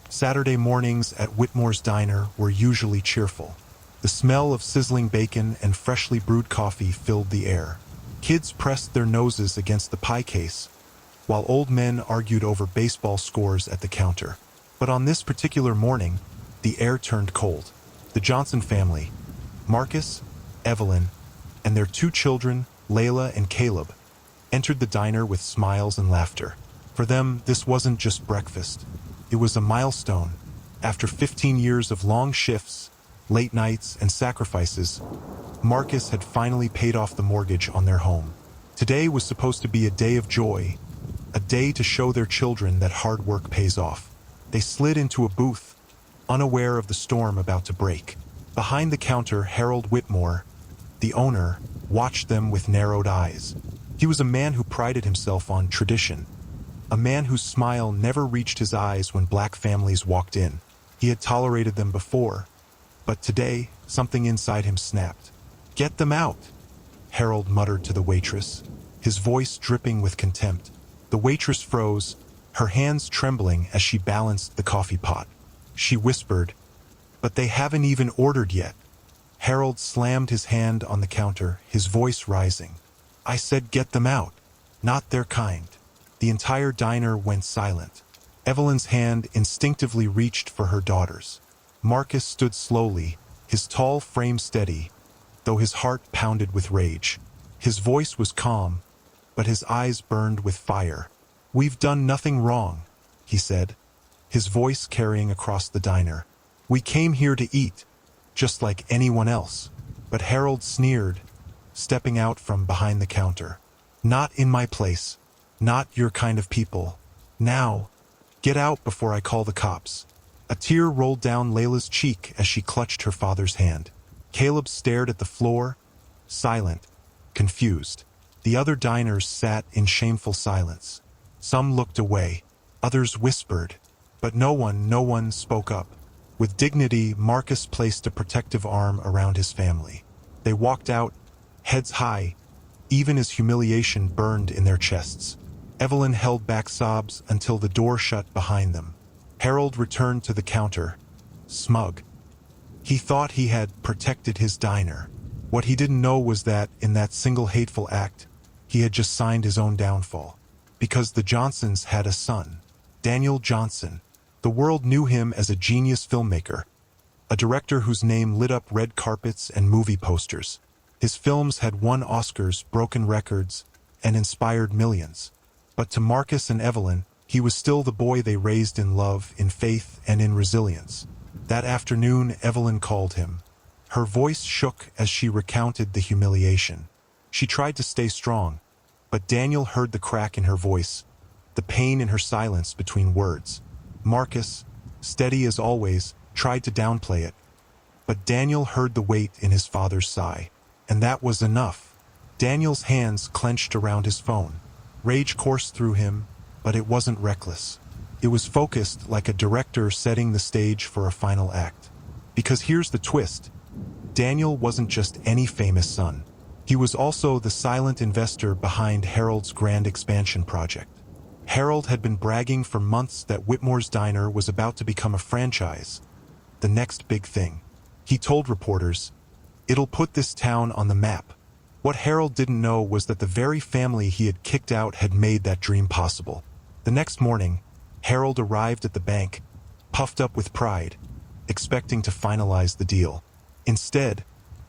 Saturday mornings at Whitmore's Diner were usually cheerful. The smell of sizzling bacon and freshly brewed coffee filled the air. Kids pressed their noses against the pie case, while old men argued over baseball scores at the counter. But on this particular morning, the air turned cold. The Johnson family, Marcus, Evelyn, and their two children, Layla and Caleb, entered the diner with smiles and laughter. For them, this wasn't just breakfast. It was a milestone. After 15 years of long shifts, late nights, and sacrifices, Marcus had finally paid off the mortgage on their home. Today was supposed to be a day of joy, a day to show their children that hard work pays off. They slid into a booth, unaware of the storm about to break. Behind the counter, Harold Whitmore, the owner, watched them with narrowed eyes. He was a man who prided himself on tradition, a man whose smile never reached his eyes when black families walked in. He had tolerated them before, but today, something inside him snapped. "Get them out," Harold muttered to the waitress, his voice dripping with contempt. The waitress froze, her hands trembling as she balanced the coffee pot. She whispered, "But they haven't even ordered yet." Harold slammed his hand on the counter, his voice rising. "I said get them out, not their kind." The entire diner went silent. Evelyn's hand instinctively reached for her daughter's. Marcus stood slowly, his tall frame steady, though his heart pounded with rage. His voice was calm, but his eyes burned with fire. "We've done nothing wrong," he said, his voice carrying across the diner. "We came here to eat, just like anyone else." But Harold sneered, stepping out from behind the counter. "Not in my place. Not your kind of people. Now, get out before I call the cops." A tear rolled down Layla's cheek as she clutched her father's hand. Caleb stared at the floor, silent, confused. The other diners sat in shameful silence. Some looked away, others whispered, but no one spoke up. With dignity, Marcus placed a protective arm around his family. They walked out, heads high, even as humiliation burned in their chests. Evelyn held back sobs until the door shut behind them. Harold returned to the counter, smug. He thought he had protected his diner. What he didn't know was that, in that single hateful act, he had just signed his own downfall. Because the Johnsons had a son, Daniel Johnson. The world knew him as a genius filmmaker, a director whose name lit up red carpets and movie posters. His films had won Oscars, broken records, and inspired millions. But to Marcus and Evelyn, he was still the boy they raised in love, in faith, and in resilience. That afternoon, Evelyn called him. Her voice shook as she recounted the humiliation. She tried to stay strong, but Daniel heard the crack in her voice, the pain in her silence between words. Marcus, steady as always, tried to downplay it, but Daniel heard the weight in his father's sigh, and that was enough. Daniel's hands clenched around his phone. Rage coursed through him, but it wasn't reckless. It was focused, like a director setting the stage for a final act. Because here's the twist. Daniel wasn't just any famous son. He was also the silent investor behind Harold's grand expansion project. Harold had been bragging for months that Whitmore's Diner was about to become a franchise, the next big thing. He told reporters, "It'll put this town on the map." What Harold didn't know was that the very family he had kicked out had made that dream possible. The next morning, Harold arrived at the bank, puffed up with pride, expecting to finalize the deal. Instead,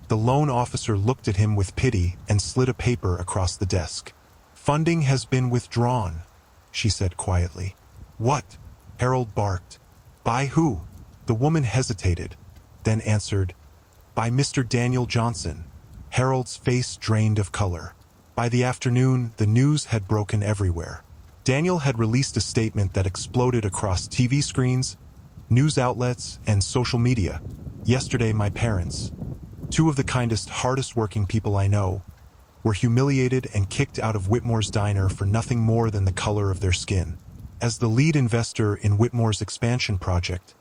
the loan officer looked at him with pity and slid a paper across the desk. "Funding has been withdrawn," she said quietly. "What?" Harold barked. "By who?" The woman hesitated, then answered, "By Mr. Daniel Johnson." Harold's face drained of color. By the afternoon, the news had broken everywhere. Daniel had released a statement that exploded across TV screens, news outlets, and social media. "Yesterday, my parents, two of the kindest, hardest-working people I know, were humiliated and kicked out of Whitmore's Diner for nothing more than the color of their skin. As the lead investor in Whitmore's expansion project,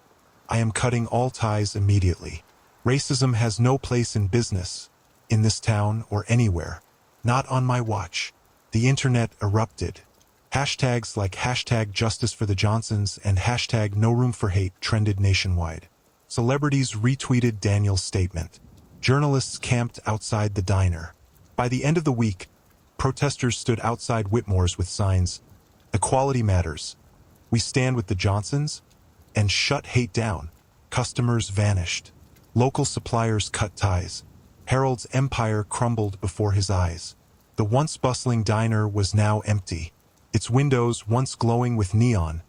I am cutting all ties immediately. Racism has no place in business, in this town or anywhere. Not on my watch." The internet erupted. Hashtags like hashtag justice for the Johnsons and hashtag no room for hate trended nationwide. Celebrities retweeted Daniel's statement. Journalists camped outside the diner. By the end of the week, protesters stood outside Whitmore's with signs, "Equality matters. We stand with the Johnsons," and "Shut hate down." Customers vanished. Local suppliers cut ties. Harold's empire crumbled before his eyes. The once bustling diner was now empty. Its windows, once glowing with neon,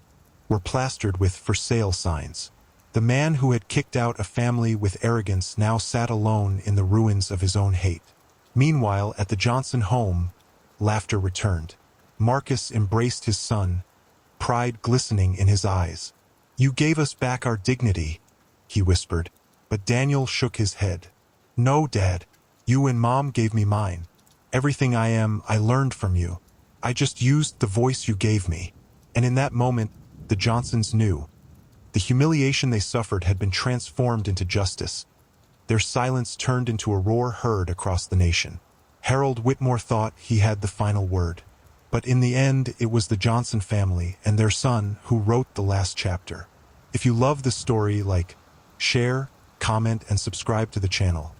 were plastered with "for sale" signs. The man who had kicked out a family with arrogance now sat alone in the ruins of his own hate. Meanwhile, at the Johnson home, laughter returned. Marcus embraced his son, pride glistening in his eyes. "You gave us back our dignity," he whispered. But Daniel shook his head. "No, Dad. You and Mom gave me mine. Everything I am, I learned from you. I just used the voice you gave me." And in that moment, the Johnsons knew. The humiliation they suffered had been transformed into justice. Their silence turned into a roar heard across the nation. Harold Whitmore thought he had the final word. But in the end, it was the Johnson family and their son who wrote the last chapter. If you love this story, share, comment, and subscribe to the channel.